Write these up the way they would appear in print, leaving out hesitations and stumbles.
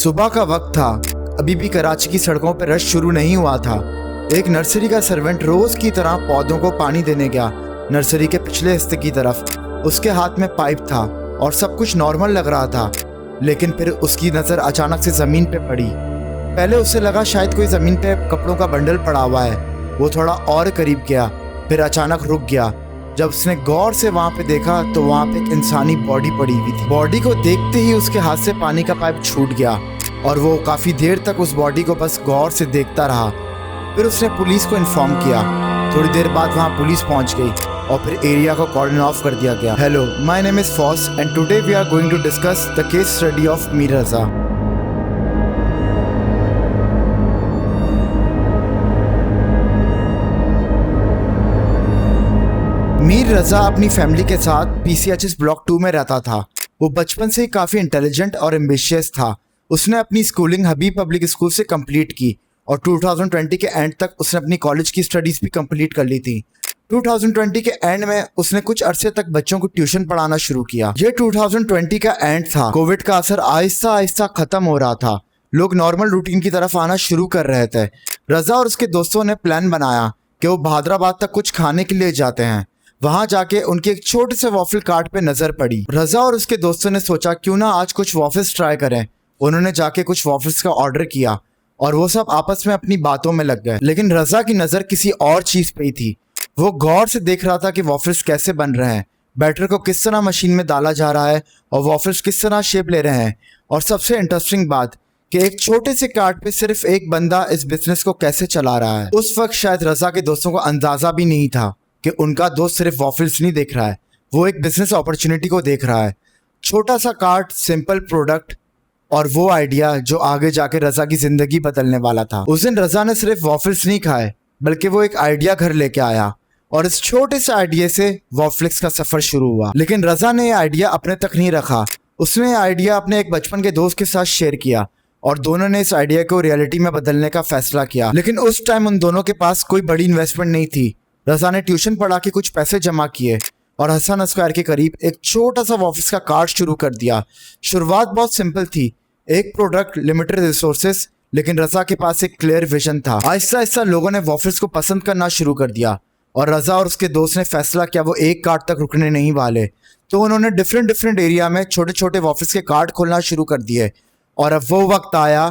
सुबह का वक्त था। अभी भी कराची की सड़कों पर रश शुरू नहीं हुआ था। एक नर्सरी का सर्वेंट रोज की तरह पौधों को पानी देने गया नर्सरी के पिछले हिस्से की तरफ। उसके हाथ में पाइप था और सब कुछ नॉर्मल लग रहा था, लेकिन फिर उसकी नज़र अचानक से ज़मीन पे पड़ी। पहले उसे लगा शायद कोई ज़मीन पे कपड़ों का बंडल पड़ा हुआ है। वो थोड़ा और करीब गया, फिर अचानक रुक गया। जब उसने गौर से वहाँ पे देखा तो वहाँ पे एक इंसानी बॉडी पड़ी हुई थी। बॉडी को देखते ही उसके हाथ से पानी का पाइप छूट गया और वो काफ़ी देर तक उस बॉडी को बस गौर से देखता रहा। फिर उसने पुलिस को इन्फॉर्म किया। थोड़ी देर बाद वहाँ पुलिस पहुँच गई और फिर एरिया को कॉर्डन ऑफ कर दिया गया। हेलो, माय नेम इज़ फॉस and today we are going to discuss the case study of Mir Raza. Mir Raza अपनी फैमिली के साथ PCHS ब्लॉक 2 में रहता था। वो बचपन से ही काफ़ी इंटेलिजेंट और एम्बिशियस था। उसने अपनी स्कूलिंग हबीब पब्लिक स्कूल से कंप्लीट की और 2020 के एंड तक उसने अपनी कॉलेज की स्टडीज़ भी कंप्लीट कर ली थी। 2020 के एंड में उसने कुछ अरसे तक बच्चों को ट्यूशन पढ़ाना शुरू किया। ये 2020 का एंड था। कोविड का असर आहिस्ता आहिस्ता ख़त्म हो रहा था। लोग नॉर्मल रूटीन की तरफ आना शुरू कर रहे थे। रज़ा और उसके दोस्तों ने प्लान बनाया कि वो बहादुराबाद तक कुछ खाने के लिए जाते हैं। वहां जाके उनके एक छोटे से वॉफल कार्ट पे नजर पड़ी। रज़ा और उसके दोस्तों ने सोचा क्यों ना आज कुछ वॉफल्स ट्राई करें। उन्होंने जाके कुछ वॉफल्स का ऑर्डर किया और वो सब आपस में अपनी बातों में लग गए। लेकिन रज़ा की नज़र किसी और चीज़ पे ही थी। वो गौर से देख रहा था कि वॉफल्स कैसे बन रहे हैं, बैटर को किस तरह मशीन में डाला जा रहा है और वॉफल्स किस तरह शेप ले रहे हैं। और सबसे इंटरेस्टिंग बात कि एक छोटे से कार्ट पे सिर्फ एक बंदा इस बिजनेस को कैसे चला रहा है। उस वक्त शायद रज़ा के दोस्तों को अंदाज़ा भी नहीं था कि उनका दोस्त सिर्फ वॉफल्स नहीं देख रहा है, वो एक बिजनेस अपॉर्चुनिटी को देख रहा है। छोटा सा कार्ट, सिंपल प्रोडक्ट और वो आइडिया जो आगे जाके रज़ा की ज़िंदगी बदलने वाला था। उस दिन रज़ा ने सिर्फ वॉफल्स नहीं खाए, बल्कि वो एक आइडिया घर लेके आया और इस छोटे से आइडिया से वॉफलिक्स का सफ़र शुरू हुआ। लेकिन रज़ा ने ये आइडिया अपने तक नहीं रखा। उसने ये आइडिया अपने एक बचपन के दोस्त के साथ शेयर किया और दोनों ने इस आइडिया को रियलिटी में बदलने का फैसला किया। लेकिन उस टाइम उन दोनों के पास कोई बड़ी इन्वेस्टमेंट नहीं थी। रज़ा ने ट्यूशन पढ़ा के कुछ पैसे जमा किए और हसन स्क्वायर के करीब एक छोटा सा वॉफल्स का कार्ट शुरू कर दिया। शुरुआत बहुत सिंपल थी, एक प्रोडक्ट, लिमिटेड रिसोर्सेज, लेकिन रज़ा के पास एक क्लियर विजन था। आहिस्ता आहिस्ता लोगों ने वॉफल्स को पसंद करना शुरू कर दिया और रज़ा और उसके दोस्त ने फैसला किया वो एक कार्ट तक रुकने नहीं वाले। तो उन्होंने डिफरेंट एरिया में छोटे छोटे वॉफल्स के कार्ट खोलना शुरू कर दिए। और अब वो वक्त आया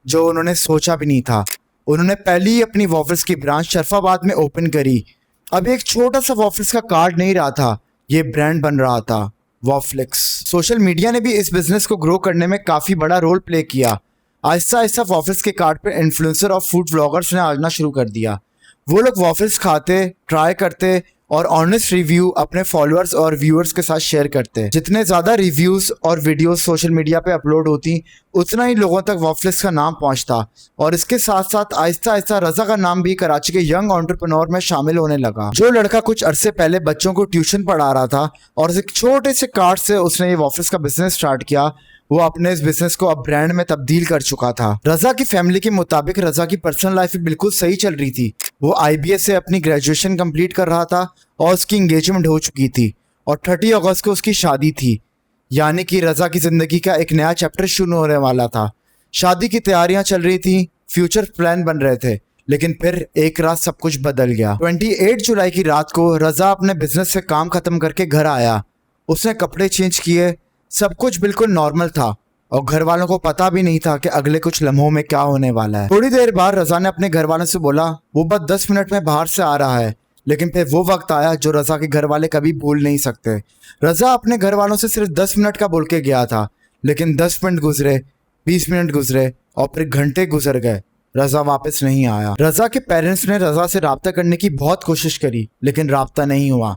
जो उन्होंने सोचा भी नहीं था। उन्होंने पहली ही अपनी वॉफल्स की ब्रांच शरफाबाद में ओपन करी। अब एक छोटा सा वॉफल्स का कार्ड नहीं रहा था, ये ब्रांड बन रहा था, वॉफलिक्स। सोशल मीडिया ने भी इस बिजनेस को ग्रो करने में काफ़ी बड़ा रोल प्ले किया। आहिस्ता आहिस्ता वॉफल्स के कार्ड पे इन्फ्लुएंसर और फूड व्लॉगर्स ने आना शुरू कर दिया। वो लोग वॉफल्स खाते, ट्राई करते और ऑनेस्ट रिव्यू अपने फॉलोअर्स और व्यूअर्स के साथ शेयर करते। जितने ज़्यादा रिव्यूज़ और वीडियोस सोशल मीडिया पे अपलोड होती, उतना ही लोगों तक वॉफलिक्स का नाम पहुंचता। और इसके साथ साथ आहिस्ता आहिस्ता रज़ा का नाम भी कराची के यंग एंटरप्रेन्योर में शामिल होने लगा। जो लड़का कुछ अरसे पहले बच्चों को ट्यूशन पढ़ा रहा था और एक छोटे से कार्ड से उसने ये वॉफल्स का बिजनेस स्टार्ट किया, वो अपने इस बिजनेस को अब ब्रांड में तब्दील कर चुका था। रज़ा की फैमिली के मुताबिक रज़ा की पर्सनल लाइफ बिल्कुल सही चल रही थी। वो IBS से अपनी ग्रेजुएशन कंप्लीट कर रहा था और उसकी इंगेजमेंट हो चुकी थी और 30 अगस्त को उसकी शादी थी। यानी कि रज़ा की ज़िंदगी का एक नया चैप्टर शुरू होने वाला था। शादी की तैयारियां चल रही थी, फ्यूचर प्लान बन रहे थे, लेकिन फिर एक रात सब कुछ बदल गया। 28 जुलाई की रात को रज़ा अपने बिजनेस से काम खत्म करके घर आया। उसने कपड़े चेंज किए, सब कुछ बिल्कुल नॉर्मल था और घर वालों को पता भी नहीं था कि अगले कुछ लम्हों में क्या होने वाला है। थोड़ी देर बाद रज़ा ने अपने घर वालों से बोला वो बस 10 मिनट में बाहर से आ रहा है। लेकिन फिर वो वक्त आया जो रज़ा के घर वाले कभी भूल नहीं सकते। रज़ा अपने घर वालों से सिर्फ 10 मिनट का बोल के गया था, लेकिन 10 मिनट गुजरे, 20 मिनट गुजरे और फिर घंटे गुजर गए। रज़ा वापस नहीं आया। रज़ा के पेरेंट्स ने रज़ा से रब्ता करने की बहुत कोशिश करी, लेकिन रब्ता नहीं हुआ।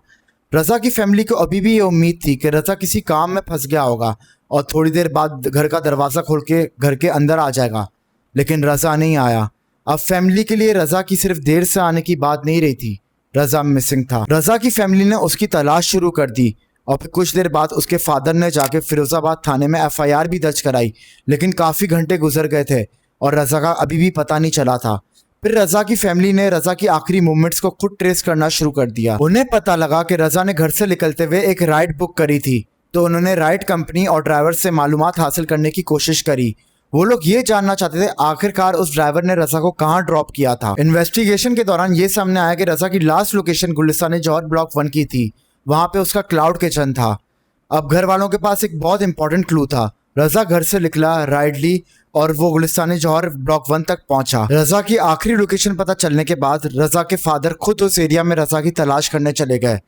रज़ा की फैमिली को अभी भी ये उम्मीद थी कि रज़ा किसी काम में फंस गया होगा और थोड़ी देर बाद घर का दरवाज़ा खोल के घर के अंदर आ जाएगा, लेकिन रज़ा नहीं आया। अब फैमिली के लिए रज़ा की सिर्फ देर से आने की बात नहीं रही थी, रज़ा मिसिंग था। रज़ा की फैमिली ने उसकी तलाश शुरू कर दी और फिर कुछ देर बाद उसके फादर ने जाके फिरोज़ाबाद थाने में FIR भी दर्ज कराई, लेकिन काफ़ी घंटे गुजर गए थे और रज़ा का अभी भी पता नहीं चला था। फिर रज़ा की फैमिली ने रज़ा की आखिरी मूवमेंट्स को खुद ट्रेस करना शुरू कर दिया। उन्हें पता लगा कि रज़ा ने घर से निकलते हुए एक राइड बुक करी थी, तो उन्होंने राइड कंपनी और ड्राइवर से मालूमात हासिल करने की कोशिश करी वो लोग ये जानना चाहते थे आखिरकार उस ड्राइवर ने रजा को कहाँ ड्रॉप किया था। इन्वेस्टिगेशन के दौरान ये सामने आया कि रजा की लास्ट लोकेशन गुलिस्तान जौहर ब्लॉक 1 की थी। वहां पे उसका क्लाउड किचन था। अब घर वालों के पास एक बहुत इंपॉर्टेंट क्लू था। रजा घर से निकला, राइड ली और वो गुलिस्तान जौहर ब्लॉक 1 तक पहुंचा। रजा की आखिरी लोकेशन पता चलने के बाद रजा के फादर खुद उस एरिया में रजा की तलाश करने चले गए।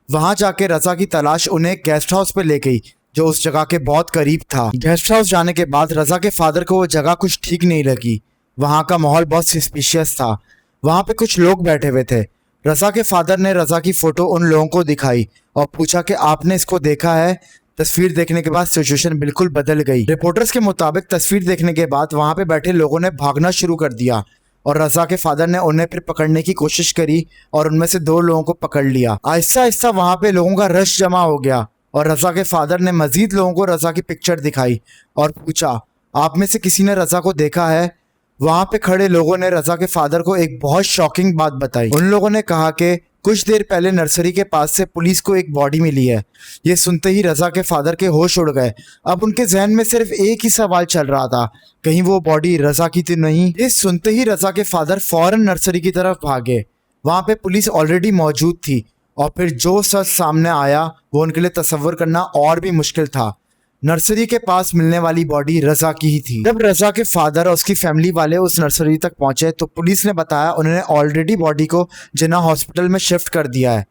वहां जाके रजा की तलाश उन्हें गेस्ट हाउस पे ले गई जो उस जगह के बहुत करीब था। गेस्ट हाउस जाने के बाद रजा के फादर को वो जगह कुछ ठीक नहीं लगी। वहां का माहौल बहुत सस्पिशियस था। वहां पे कुछ लोग बैठे हुए थे। रजा के फादर ने रजा की फोटो उन लोगों को दिखाई और पूछा कि आपने इसको देखा है। तस्वीर देखने के बाद सिचुएशन बिल्कुल बदल गई। रिपोर्टर्स के मुताबिक तस्वीर देखने के बाद वहां पे बैठे लोगों ने भागना शुरू कर दिया और रजा के फादर ने उन्हें फिर पकड़ने की कोशिश करी और उनमें से 2 लोगों को पकड़ लिया। आहिस्ता आहिस्ता वहां पे लोगों का रश जमा हो गया और रजा के फादर ने मजीद लोगों को रजा की पिक्चर दिखाई और पूछा, आप में से किसी ने रजा को देखा है? वहां पे खड़े लोगों ने रजा के फादर को एक बहुत शॉकिंग बात बताई। उन लोगों ने कहा कि कुछ देर पहले नर्सरी के पास से पुलिस को एक बॉडी मिली है। ये सुनते ही रजा के फादर के होश उड़ गए। अब उनके जहन में सिर्फ एक ही सवाल चल रहा था, कहीं वो बॉडी रजा की तो नहीं। ये सुनते ही रजा के फादर फौरन नर्सरी की तरफ भागे। वहां पे पुलिस ऑलरेडी मौजूद थी और फिर जो सच सामने आया वो उनके लिए तसव्वुर करना और भी मुश्किल था। नर्सरी के पास मिलने वाली बॉडी रजा की ही थी। जब रजा के फादर और उसकी फैमिली वाले उस नर्सरी तक पहुंचे तो पुलिस ने बताया उन्होंने ऑलरेडी बॉडी को जिन्ना हॉस्पिटल में शिफ्ट कर दिया है।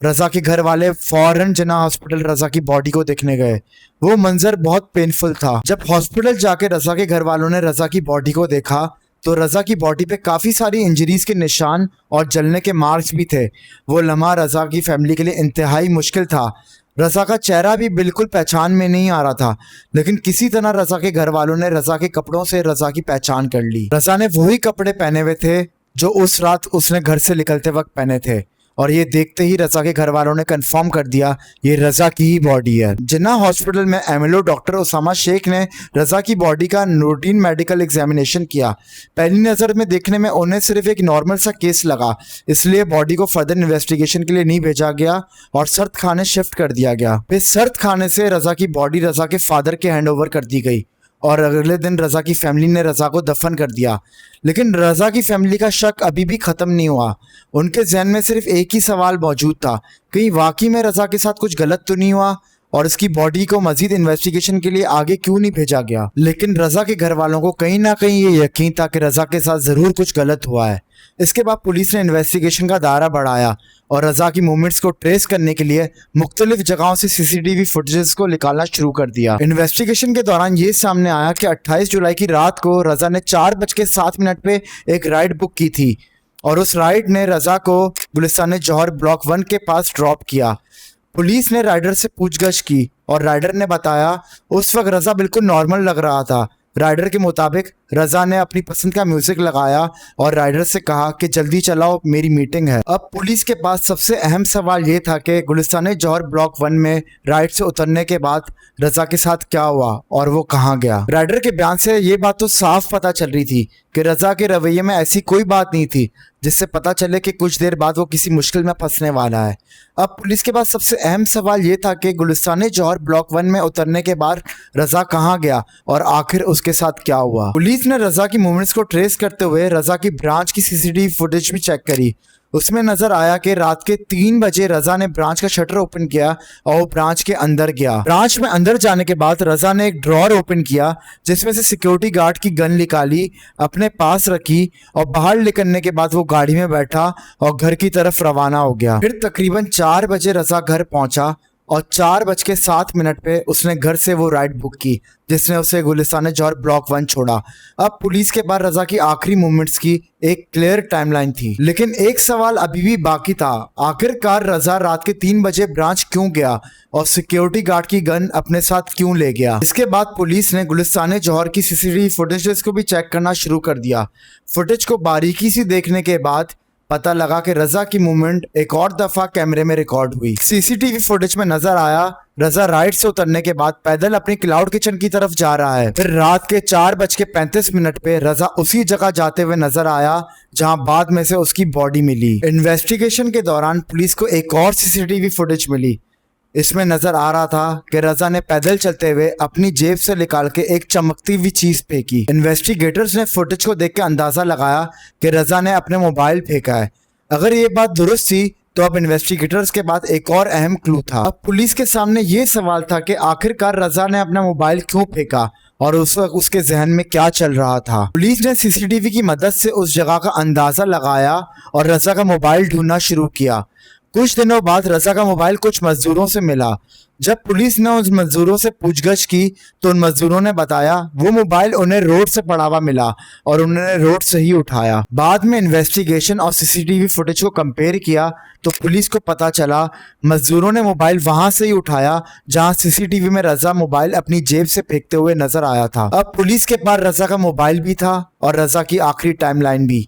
रजा के घर वाले फौरन जिन्ना हॉस्पिटल रजा की बॉडी को देखने गए। वो मंजर बहुत पेनफुल था। जब हॉस्पिटल जाके रजा के घर वालों ने रजा की बॉडी को देखा तो रजा की बॉडी पे काफी सारी इंजरीज के निशान और जलने के मार्क्स भी थे। वो लम्हा रजा की फैमिली के लिए इंतहाई मुश्किल था। रजा का चेहरा भी बिल्कुल पहचान में नहीं आ रहा था, लेकिन किसी तरह रजा के घर वालों ने रजा के कपड़ों से रजा की पहचान कर ली। रजा ने वही कपड़े पहने हुए थे जो उस रात उसने घर से निकलते वक्त पहने थे और ये देखते ही रजा के घर वालों ने कंफर्म कर दिया ये रजा की ही बॉडी है। जिन्ना हॉस्पिटल में एमएलओ डॉक्टर उसामा शेख ने रजा की बॉडी का रूटीन मेडिकल एग्जामिनेशन किया। पहली नज़र में देखने में उन्हें सिर्फ एक नॉर्मल सा केस लगा, इसलिए बॉडी को फर्दर इन्वेस्टिगेशन के लिए नहीं भेजा गया और सर्द खाने शिफ्ट कर दिया गया। फिर सर्द खाने से रजा की बॉडी रजा के फादर के हैंड ओवर कर दी गई और अगले दिन रजा की फैमिली ने रजा को दफन कर दिया। लेकिन रजा की फैमिली का शक अभी भी खत्म नहीं हुआ। उनके जहन में सिर्फ एक ही सवाल मौजूद था, कहीं वाकई में रजा के साथ कुछ गलत तो नहीं हुआ और इसकी बॉडी को मजीद इन्वेस्टिगेशन के लिए आगे क्यों नहीं भेजा गया। लेकिन रजा के घर वालों को कहीं ना कहीं ये यकीन था कि रजा के साथ जरूर कुछ गलत हुआ है। इसके बाद पुलिस ने इन्वेस्टिगेशन का दायरा बढ़ाया और रजा की मूवमेंट्स को ट्रेस करने के लिए मुख्तलिफ जगहों से सीसीटीवी फुटेजेस को निकालना शुरू कर दिया। इन्वेस्टिगेशन के दौरान ये सामने आया कि 28 जुलाई की रात को रजा ने 4:07 पे एक राइड बुक की थी और उस राइड ने रजा को गुलिस्तान जौहर ब्लॉक 1 के पास ड्रॉप किया। पुलिस ने राइडर से पूछगछ की और राइडर ने बताया उस वक्त रजा बिल्कुल नॉर्मल लग रहा था। राइडर के मुताबिक रजा ने अपनी पसंद का म्यूजिक लगाया और राइडर से कहा कि जल्दी चलाओ मेरी मीटिंग है। अब पुलिस के पास सबसे अहम सवाल ये था कि गुलिस्तान जौहर ब्लॉक 1 में राइड से उतरने के बाद रजा के साथ क्या हुआ और वो कहाँ गया। राइडर के बयान से ये बात तो साफ पता चल रही थी कि रजा के रवैये में ऐसी कोई बात नहीं थी जिससे पता चले कि कुछ देर बाद वो किसी मुश्किल में फंसने वाला है। अब पुलिस के पास सबसे अहम सवाल ये था कि गुलिस्तान जौहर ब्लॉक 1 में उतरने के बाद रजा कहाँ गया और आखिर उसके साथ क्या हुआ। पुलिस ने रजा की मूवमेंट्स को ट्रेस करते हुए रजा की ब्रांच की सीसीटीवी फुटेज भी चेक करी। उसमें नजर आया कि रात के 3 बजे रजा ने ब्रांच का शटर ओपन किया और वो ब्रांच के अंदर गया। ब्रांच में अंदर जाने के बाद रजा ने एक ड्रॉर ओपन किया जिसमें से सिक्योरिटी गार्ड की गन निकाली, अपने पास रखी और बाहर निकलने के बाद वो गाड़ी में बैठा और घर की तरफ रवाना हो गया। फिर तकरीबन 4 बजे रजा घर पहुंचा और 4:07 पे उसने घर से वो राइड बुक की जिसने उसे गुलिस्तान जौहर ब्लॉक 1 छोड़ा। अब पुलिस के बाद रजा की आखिरी मूवमेंट्स की एक क्लियर टाइमलाइन थी, लेकिन एक सवाल अभी भी बाकी था। आखिरकार रजा रात के 3 बजे ब्रांच क्यों गया और सिक्योरिटी गार्ड की गन अपने साथ क्यों ले गया। इसके बाद पुलिस ने गुलिस्तान जौहर की सीसीटीवी फुटेज को भी चेक करना शुरू कर दिया। फुटेज को बारीकी से देखने के बाद पता लगा कि रजा की मूवमेंट एक और दफा कैमरे में रिकॉर्ड हुई। सीसीटीवी फुटेज में नजर आया रजा राइड से उतरने के बाद पैदल अपनी क्लाउड किचन की तरफ जा रहा है। फिर रात के 4:35 पे रजा उसी जगह जाते हुए नजर आया जहां बाद में से उसकी बॉडी मिली। इन्वेस्टिगेशन के दौरान पुलिस को एक और सीसीटीवी फुटेज मिली। इसमें नजर आ रहा था कि रजा ने पैदल चलते हुए अपनी जेब से निकाल के एक चमकती हुई चीज फेंकी। इन्वेस्टिगेटर्स ने फुटेज को देख के अंदाजा लगाया कि रजा ने अपने मोबाइल फेंका है। अगर ये बात दुरुस्त थी तो अब इन्वेस्टिगेटर्स के बाद एक और अहम क्लू था। अब पुलिस के सामने ये सवाल था कि आखिरकार रजा ने अपना मोबाइल क्यों फेंका और उस वक्त उसके जहन में क्या चल रहा था। पुलिस ने सीसीटीवी की मदद से उस जगह का अंदाजा लगाया और रजा का मोबाइल ढूंढना शुरू किया। कुछ दिनों बाद रजा का मोबाइल कुछ मजदूरों से मिला। जब पुलिस ने उन मजदूरों से पूछगछ की तो उन मजदूरों ने बताया वो मोबाइल उन्हें रोड से पड़ा हुआ मिला और उन्होंने रोड से ही उठाया। बाद में इन्वेस्टिगेशन और सीसीटीवी फुटेज को कंपेयर किया तो पुलिस को पता चला मजदूरों ने मोबाइल वहां से ही उठाया जहां सीसीटीवी में रजा मोबाइल अपनी जेब से फेंकते हुए नजर आया था। अब पुलिस के पास रजा का मोबाइल भी था और रजा की आखिरी टाइमलाइन भी,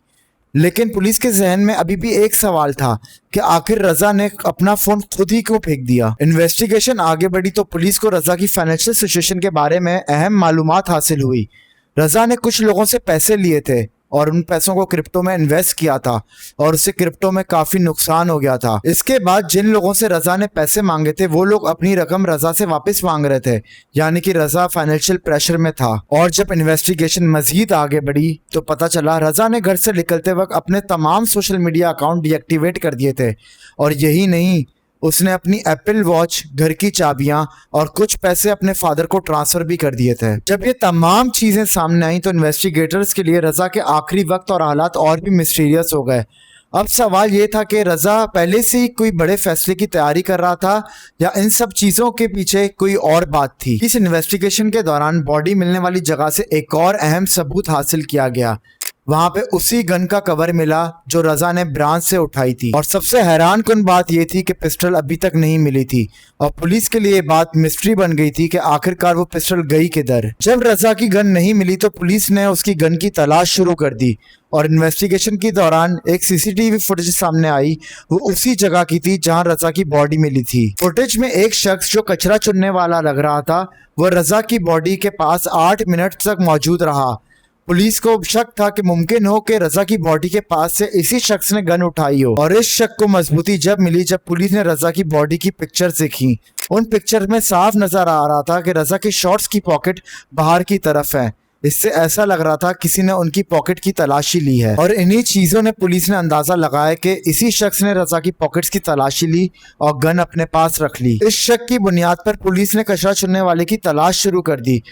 लेकिन पुलिस के जहन में अभी भी एक सवाल था कि आखिर रजा ने अपना फोन खुद ही क्यों फेंक दिया। इन्वेस्टिगेशन आगे बढ़ी तो पुलिस को रजा की फाइनेंशियल सिचुएशन के बारे में अहम मालूमात हासिल हुई। रजा ने कुछ लोगों से पैसे लिए थे और उन पैसों को क्रिप्टो में इन्वेस्ट किया था और उससे क्रिप्टो में काफी नुकसान हो गया था। इसके बाद जिन लोगों से रजा ने पैसे मांगे थे वो लोग अपनी रकम रजा से वापस मांग रहे थे, यानी कि रजा फाइनेंशियल प्रेशर में था। और जब इन्वेस्टिगेशन मजीद आगे बढ़ी तो पता चला रजा ने घर से निकलते वक्त अपने तमाम सोशल मीडिया अकाउंट डीएक्टिवेट कर दिए थे और यही नहीं, उसने अपनी एप्पल वॉच, घर की चाबियां और कुछ पैसे अपने फादर को ट्रांसफर भी कर दिए थे। जब ये तमाम चीजें सामने आई तो इन्वेस्टिगेटर्स के लिए रजा के आखिरी वक्त और हालात और भी मिस्टीरियस हो गए। अब सवाल ये था कि रजा पहले से ही कोई बड़े फैसले की तैयारी कर रहा था या इन सब चीजों के पीछे कोई और बात थी। इस इन्वेस्टिगेशन के दौरान बॉडी मिलने वाली जगह से एक और अहम सबूत हासिल किया गया। वहां पे उसी गन का कवर मिला जो रजा ने ब्रांच से उठाई थी और सबसे हैरान कुन बात यह थी कि पिस्टल अभी तक नहीं मिली थी और पुलिस के लिए ये बात मिस्ट्री बन गई थी कि आखिरकार वो पिस्टल गई किधर। जब रजा की गन नहीं मिली तो पुलिस ने उसकी गन की तलाश शुरू कर दी और इन्वेस्टिगेशन के दौरान एक सीसीटीवी फुटेज सामने आई। वो उसी जगह की थी जहां रजा की बॉडी मिली थी। फुटेज में एक शख्स जो कचरा चुनने वाला लग रहा था वो रजा की बॉडी के पास 8 मिनट तक मौजूद रहा। पुलिस को शक था कि मुमकिन हो कि रजा की बॉडी के पास से इसी शख्स ने गन उठाई हो और इस शक को मजबूती जब मिली जब पुलिस ने रजा की बॉडी की पिक्चर्स देखी। उन पिक्चर में साफ नजर आ रहा था कि रजा की शॉर्ट्स की पॉकेट बाहर की तरफ है। इससे ऐसा लग रहा था किसी ने उनकी पॉकेट की तलाशी ली है और इन्हीं चीजों ने पुलिस ने अंदाजा लगाया कि इसी शख्स ने रजा की पॉकेट्स की तलाशी ली और गन अपने पास रख ली। इस शक की बुनियाद पर पुलिस ने कचरा चुनने वाले की तलाश शुरू कर दी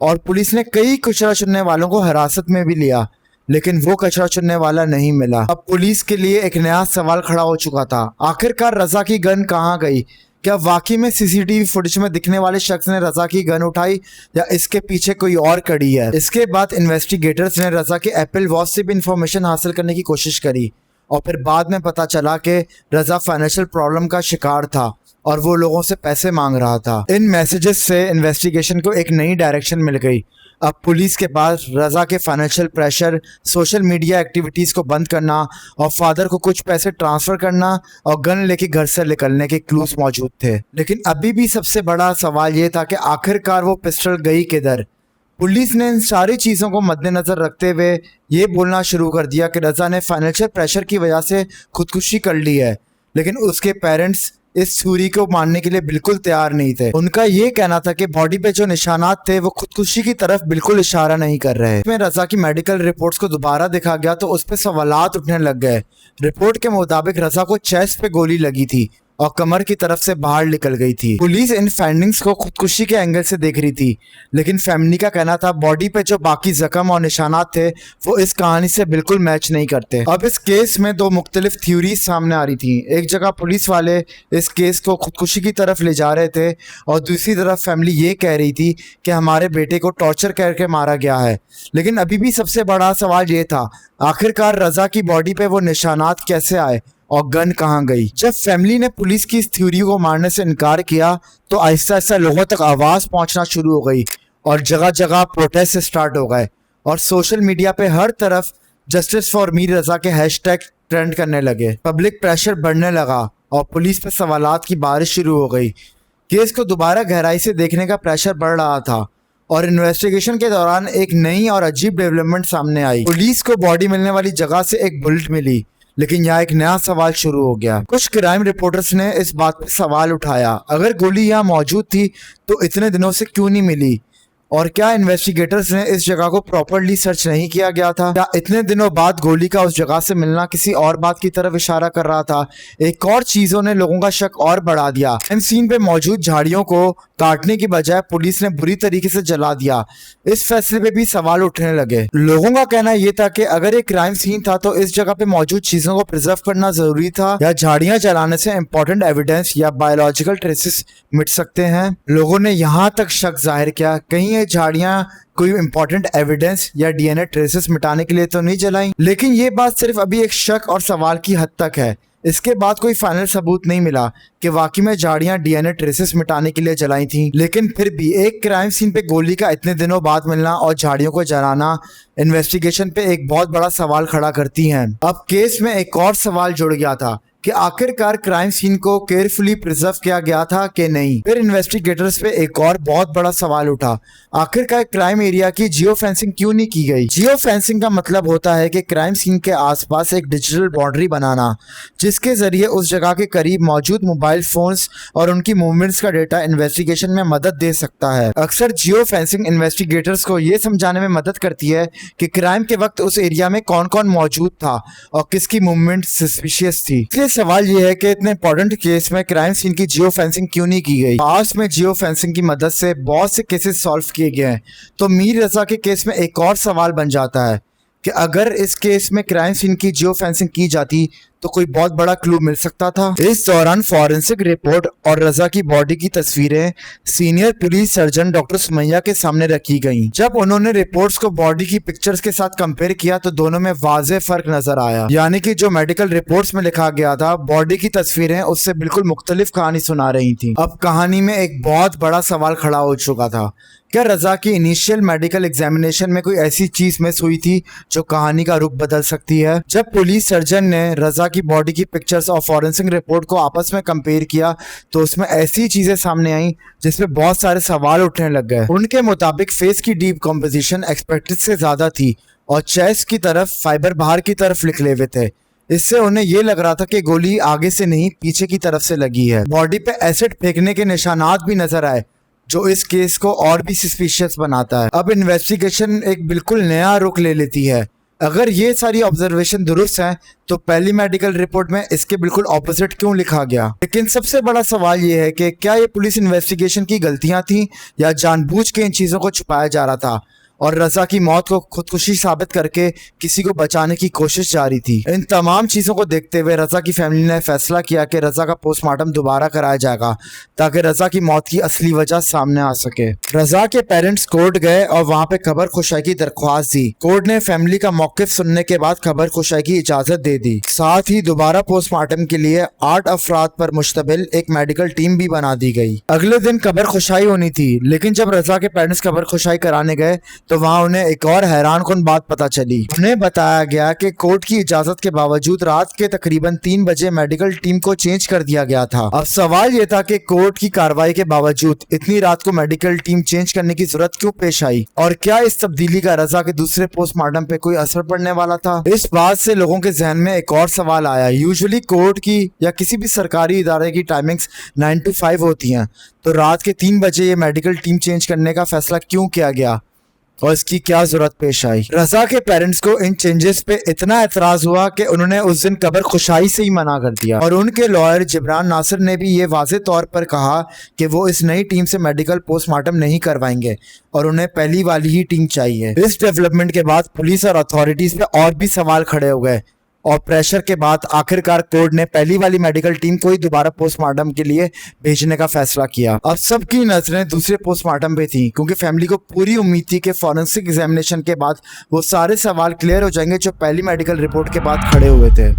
और पुलिस ने कई कचरा चुनने वालों को हिरासत में भी लिया, लेकिन वो कचरा चुनने वाला नहीं मिला। अब पुलिस के लिए एक नया सवाल खड़ा हो चुका था, आखिरकार रजा की गन कहाँ गई? क्या वाकई में सीसीटीवी फुटेज में दिखने वाले शख्स ने रजा की गन उठाई या इसके पीछे कोई और कड़ी है? इसके बाद इन्वेस्टिगेटर्स ने रजा के एप्पल वॉच से भी इंफॉर्मेशन हासिल करने की कोशिश करी और फिर बाद में पता चला कि रजा फाइनेंशियल प्रॉब्लम का शिकार था और वो लोगों से पैसे मांग रहा था। इन मैसेजेस से इन्वेस्टिगेशन को एक नई डायरेक्शन मिल गई। अब पुलिस के पास रजा के financial pressure, social media activities को बंद करना और फादर को कुछ पैसे ट्रांसफ़र करना और गन लेके घर से निकलने के क्लूज मौजूद थे। लेकिन अभी भी सबसे बड़ा सवाल ये था कि आखिरकार वो पिस्टल गई किधर। पुलिस ने इन सारी चीज़ों को मद्देनज़र रखते हुए ये बोलना शुरू कर दिया कि रजा ने फाइनेंशियल प्रेशर की वजह से खुदकुशी कर ली है, लेकिन उसके पेरेंट्स इस थ्योरी को मानने के लिए बिल्कुल तैयार नहीं थे। उनका ये कहना था कि बॉडी पे जो निशानात थे वो खुदकुशी की तरफ बिल्कुल इशारा नहीं कर रहे। इसमें रजा की मेडिकल रिपोर्ट्स को दोबारा देखा गया तो उस पर सवालात उठने लग गए। रिपोर्ट के मुताबिक रजा को चेस्ट पे गोली लगी थी और कमर की तरफ से बाहर निकल गई थी। पुलिस इन फाइंडिंग्स को खुदकुशी के एंगल से देख रही थी, लेकिन फैमिली का कहना था बॉडी पे जो बाकी जख्म और निशानात थे वो इस कहानी से बिल्कुल मैच नहीं करते। अब इस केस में दो मुख्तलिफ थ्योरीज सामने आ रही थी। एक जगह पुलिस वाले इस केस को खुदकुशी की तरफ ले जा रहे थे और दूसरी तरफ फैमिली ये कह रही थी कि हमारे बेटे को टॉर्चर करके मारा गया है। लेकिन अभी भी सबसे बड़ा सवाल ये था, आखिरकार रजा की बॉडी पे वो निशानात कैसे आए और गन कहाँ गई? जब फैमिली ने पुलिस की इस थ्योरी को मानने से इनकार किया तो आहिस्ता आहिस्ता लोगों तक आवाज़ पहुंचना शुरू हो गई और जगह जगह प्रोटेस्ट स्टार्ट हो गए और सोशल मीडिया पे हर तरफ जस्टिस फॉर मीर रजा के हैशटैग ट्रेंड करने लगे। पब्लिक प्रेशर बढ़ने लगा और पुलिस पे सवालात की बारिश शुरू हो गई। केस को दोबारा गहराई से देखने का प्रेशर बढ़ रहा था और इन्वेस्टिगेशन के दौरान एक नई और अजीब डेवलपमेंट सामने आई। पुलिस को बॉडी मिलने वाली जगह से एक बुलेट मिली, लेकिन यहाँ एक नया सवाल शुरू हो गया। कुछ क्राइम रिपोर्टर्स ने इस बात पे सवाल उठाया, अगर गोली यहाँ मौजूद थी तो इतने दिनों से क्यों नहीं मिली? और क्या इन्वेस्टिगेटर्स ने इस जगह को प्रॉपरली सर्च नहीं किया गया था? क्या इतने दिनों बाद गोली का उस जगह से मिलना किसी और बात की तरफ इशारा कर रहा था? एक और चीजों ने लोगों का शक और बढ़ा दिया। क्राइम सीन पे मौजूद झाड़ियों को काटने की बजाय पुलिस ने बुरी तरीके से जला दिया। इस फैसले पे भी सवाल उठने लगे। लोगों का कहना यह था कि अगर एक क्राइम सीन था तो इस जगह पे मौजूद चीजों को प्रिजर्व करना जरूरी था, या झाड़ियां जलाने से इंपॉर्टेंट एविडेंस या बायोलॉजिकल ट्रेसेस मिट सकते हैं। लोगों ने यहाँ तक शक जाहिर किया, कहीं ये झाड़ियां कोई इंपॉर्टेंट एविडेंस या डीएनए ट्रेसेस मिटाने के लिए तो नहीं जलाई। लेकिन ये बात सिर्फ अभी एक शक और सवाल की हद तक है। इसके बाद कोई फाइनल सबूत नहीं मिला कि वाकई में झाड़ियां डीएनए ट्रेसेस मिटाने के लिए जलाई थी। लेकिन फिर भी एक क्राइम सीन पे गोली का इतने दिनों बाद मिलना और झाड़ियों को जलाना इन्वेस्टिगेशन पे एक बहुत बड़ा सवाल खड़ा करती हैं। अब केस में एक और सवाल जुड़ गया था कि आखिरकार क्राइम सीन को केयरफुली प्रिजर्व किया गया था कि नहीं। फिर इन्वेस्टिगेटर्स पे एक और बहुत बड़ा सवाल उठा, आखिरकार क्राइम एरिया की जियो फेंसिंग क्यों नहीं की गई? जियो फेंसिंग का मतलब होता है कि क्राइम सीन के आसपास एक डिजिटल बाउंड्री बनाना, जिसके जरिए उस जगह के करीब मौजूद मोबाइल फोन्स और उनकी मूवमेंट्स का डेटा इन्वेस्टिगेशन में मदद दे सकता है। अक्सर जियो फेंसिंग इन्वेस्टिगेटर्स को ये समझाने में मदद करती है कि क्राइम के वक्त उस एरिया में कौन कौन मौजूद था और किसकी मूवमेंट सस्पिशियस थी। सवाल यह है कि इतने इंपॉर्टेंट केस में क्राइम सीन की जियो फेंसिंग क्यों नहीं की गई? पास्ट में जियो फेंसिंग की मदद से बहुत से केसेस सॉल्व किए गए हैं, तो मीर रजा के केस में एक और सवाल बन जाता है कि अगर इस केस में क्राइम सीन की जियो फेंसिंग की जाती तो कोई बहुत बड़ा क्लू मिल सकता था। इस दौरान फॉरेंसिक रिपोर्ट और रजा की बॉडी की तस्वीरें senior police surgeon doctor Sumaiya के सामने रखी गईं। जब उन्होंने रिपोर्ट्स को बॉडी की पिक्चर्स के साथ कंपेयर किया तो दोनों में वाज़ेह फर्क नजर आया, यानी कि जो मेडिकल रिपोर्ट्स में लिखा गया था बॉडी की तस्वीरें उससे बिल्कुल मुख्तलिफ कहानी सुना रही थी। अब कहानी में एक बहुत बड़ा सवाल खड़ा हो चुका था, क्या रजा की इनिशियल मेडिकल एग्जामिनेशन में कोई ऐसी चीज मिस हुई थी जो कहानी का रुख बदल सकती है? जब पुलिस सर्जन ने रजा की बॉडी की पिक्चर्स और फॉरेंसिक रिपोर्ट को आपस में कंपेयर किया तो उसमें ऐसी चीजें सामने आई जिसमें बहुत सारे सवाल उठने लग गए। उनके मुताबिक फेस की डीप कॉम्पोजिशन एक्सपेक्टेड से ज्यादा थी और चेस्ट की तरफ फाइबर बाहर की तरफ निकले हुए थे। इससे उन्हें ये लग रहा था कि गोली आगे से नहीं पीछे की तरफ से लगी है। बॉडी पे एसिड फेंकने के निशानात भी नजर आए जो इस केस को और भी सस्पिशियस बनाता है। अब इन्वेस्टिगेशन एक बिल्कुल नया रुख ले लेती है। अगर ये सारी ऑब्जर्वेशन दुरुस्त हैं तो पहली मेडिकल रिपोर्ट में इसके बिल्कुल ऑपोजिट क्यों लिखा गया? लेकिन सबसे बड़ा सवाल ये है कि क्या ये पुलिस इन्वेस्टिगेशन की गलतियां थी या जानबूझ के इन चीजों को छुपाया जा रहा था और रजा की मौत को खुदकुशी साबित करके किसी को बचाने की कोशिश जारी थी? इन तमाम चीजों को देखते हुए रजा की फैमिली ने फैसला किया कि रजा का पोस्टमार्टम दोबारा कराया जाएगा ताकि रजा की मौत की असली वजह सामने आ सके। रजा के पेरेंट्स कोर्ट गए और वहां पे खबर खुशाई की दरख्वास्त दी। कोर्ट ने फैमिली का मौकिफ सुनने के बाद खबर खुशाई की इजाजत दे दी। साथ ही दोबारा पोस्टमार्टम के लिए 8 अफराद पर मुश्तमिल एक मेडिकल टीम भी बना दी गई। अगले दिन खबर खुशाई होनी थी, लेकिन जब रजा के पेरेंट्स खबर खुशाई कराने गए तो वहां उन्हें एक और हैरानकुन बात पता चली। उन्हें बताया गया कि कोर्ट की इजाजत के बावजूद रात के तकरीबन 3 बजे मेडिकल टीम को चेंज कर दिया गया था। अब सवाल ये था कि कोर्ट की कार्रवाई के बावजूद इतनी रात को मेडिकल टीम चेंज करने की जरूरत क्यों पेश आई और क्या इस तब्दीली का रजा के दूसरे पोस्टमार्टम पे कोई असर पड़ने वाला था? इस बात से लोगों के जहन में एक और सवाल आया। यूजुअली कोर्ट की या किसी भी सरकारी इदारे की टाइमिंग्स 9 to 5 होती हैं, तो रात के 3 बजे ये मेडिकल टीम चेंज करने का फैसला क्यों किया गया और इसकी क्या जरूरत पेश आई? रजा के पेरेंट्स को इन चेंजेस पे इतना एतराज हुआ कि उन्होंने उस दिन खबर खुशाई से ही मना कर दिया और उनके लॉयर जिब्रान नासिर ने भी ये वाज़े तौर पर कहा कि वो इस नई टीम से मेडिकल पोस्टमार्टम नहीं करवाएंगे और उन्हें पहली वाली ही टीम चाहिए। इस डेवलपमेंट के बाद पुलिस और अथॉरिटीज पे और भी सवाल खड़े हो गए और प्रेशर के बाद आखिरकार कोर्ट ने पहली वाली मेडिकल टीम को ही दोबारा पोस्टमार्टम के लिए भेजने का फैसला किया। अब सबकी नजरें दूसरे पोस्टमार्टम पे थी क्योंकि फैमिली को पूरी उम्मीद थी कि फॉरेंसिक एग्जामिनेशन के बाद वो सारे सवाल क्लियर हो जाएंगे जो पहली मेडिकल रिपोर्ट के बाद खड़े हुए थे।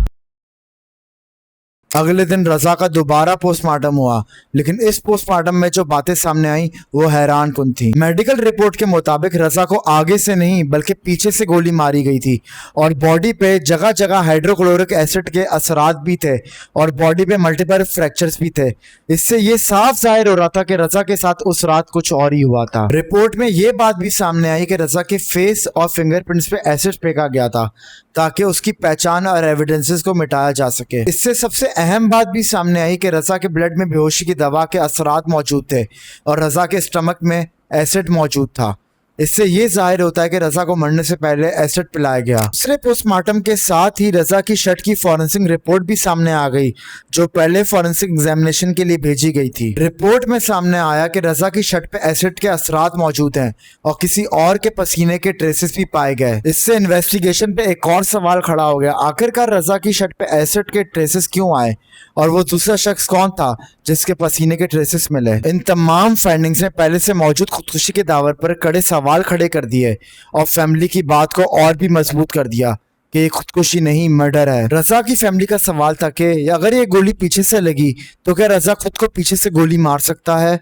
अगले दिन रजा का दोबारा पोस्टमार्टम हुआ, लेकिन इस पोस्टमार्टम में जो बातें सामने आई वो हैरान कुन थी। मेडिकल रिपोर्ट के मुताबिक रजा को आगे से नहीं बल्कि पीछे से गोली मारी गई थी और बॉडी पे जगह जगह हाइड्रोक्लोरिक एसिड के असरात भी थे और बॉडी पे मल्टीपल फ्रैक्चर्स भी थे। इससे ये साफ जाहिर हो रहा था कि रजा के साथ उस रात कुछ और ही हुआ था। रिपोर्ट में ये बात भी सामने आई कि रजा के फेस और फिंगरप्रिंट्स पे एसिड फेंका गया था ताकि उसकी पहचान और एविडेंसेस को मिटाया जा सके। इससे सबसे अहम बात भी सामने आई कि रज़ा के ब्लड में बेहोशी की दवा के असरात मौजूद थे और रज़ा के स्टमक में एसिड मौजूद था। इससे ये जाहिर होता है कि रज़ा को मरने से पहले एसिड पिलाया गया। दूसरे पोस्टमार्टम के साथ ही रज़ा की शर्ट की फॉरेंसिक रिपोर्ट भी सामने आ गई, जो पहले फॉरेंसिक एग्जामिनेशन के लिए भेजी गई थी। रिपोर्ट में सामने आया कि रज़ा की शर्ट पे एसिड के असरात मौजूद हैं और किसी और के पसीने के ट्रेसेस भी पाए गए। इससे इन्वेस्टिगेशन पे एक और सवाल खड़ा हो गया, आखिरकार रज़ा की शर्ट पे एसिड के ट्रेसेस क्यों आए और वो दूसरा शख्स कौन था जिसके पसीने के ट्रेसेस मिले। इन तमाम फाइंडिंग्स ने पहले से मौजूद खुदकुशी के दावर पर कड़े सवाल खड़े कर दिए और फैमिली की बात को और भी मजबूत कर दिया कि ये खुदकुशी नहीं मर्डर है। रज़ा की फैमिली का सवाल था कि अगर ये गोली पीछे से लगी तो क्या रज़ा खुद को पीछे से गोली मार सकता है,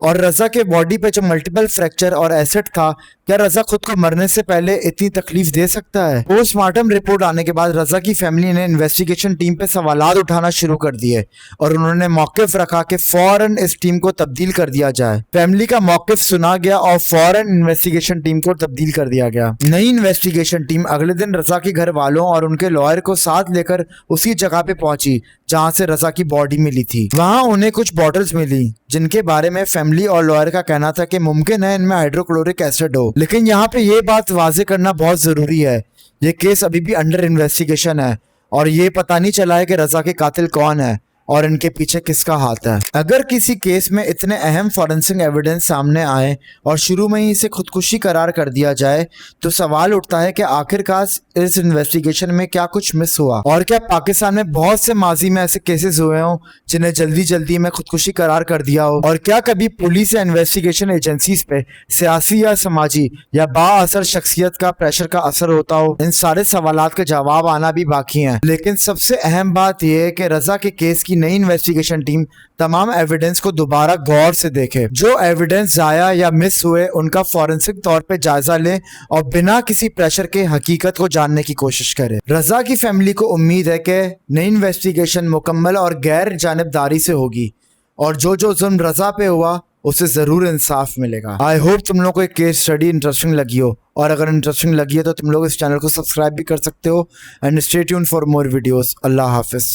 और रज़ा के बॉडी पे जो मल्टीपल फ्रैक्चर और एसिड था, क्या रज़ा खुद को मरने से पहले इतनी तकलीफ दे सकता है। पोस्टमार्टम रिपोर्ट आने के बाद रज़ा की फैमिली ने इन्वेस्टिगेशन टीम पे सवालात उठाना शुरू कर दिए और उन्होंने मौक़िफ़ रखा कि फौरन इस टीम को तब्दील कर दिया जाए। फैमिली का मौक़िफ़ सुना गया और फौरन इन्वेस्टिगेशन टीम को तब्दील कर दिया गया। नई इन्वेस्टिगेशन टीम अगले दिन रज़ा के घर वालों और उनके लॉयर को साथ लेकर उसी जगह पे पहुंची जहां से रज़ा की बॉडी मिली थी। वहां उन्हें कुछ बॉटल्स मिली जिनके बारे में फैमिली और लॉयर का कहना था कि मुमकिन है इनमें हाइड्रोक्लोरिक एसिड हो। लेकिन यहाँ पे ये बात वाज़ेह करना बहुत ज़रूरी है, ये केस अभी भी अंडर इन्वेस्टिगेशन है और ये पता नहीं चला है कि रज़ा के कातिल कौन है और इनके पीछे किसका हाथ है। अगर किसी केस में इतने अहम फॉरेंसिक एविडेंस सामने आए और शुरू में ही इसे खुदकुशी करार कर दिया जाए तो सवाल उठता है कि आखिरकार इस इन्वेस्टिगेशन में क्या कुछ मिस हुआ, और क्या पाकिस्तान में बहुत से माजी में ऐसे केसेस हुए हों जिन्हें जल्दी जल्दी में खुदकुशी करार कर दिया हो, और क्या कभी पुलिस या इन्वेस्टिगेशन एजेंसीज पे सियासी या समाजी या बाअसर शख्सियत का प्रेशर का असर होता हो। इन सारे सवालात के जवाब आना भी बाकी हैं, लेकिन सबसे अहम बात यह है कि रज़ा के केस की नई इन्वेस्टिगेशन टीम तमाम एविडेंस को दोबारा गौर से देखे, जो एविडेंस जाया या मिस हुए उनका फॉरेंसिक तौर पे जायजा ले और बिना किसी प्रेशर के हकीकत को जानने की कोशिश करे। रज़ा की फैमिली को उम्मीद है कि नई इन्वेस्टिगेशन मुकम्मल और गैर जानिबदारी से होगी और जो जुल्म रज़ा पे हुआ उसे जरूर इंसाफ मिलेगा। आई होप तुम लोगों को एक केस स्टडी इंटरेस्टिंग लगी हो, और अगर इंटरेस्टिंग लगी है तो तुम लोग इस चैनल को सब्सक्राइब भी कर सकते हो। And stay tuned for more videos. Allah Hafiz.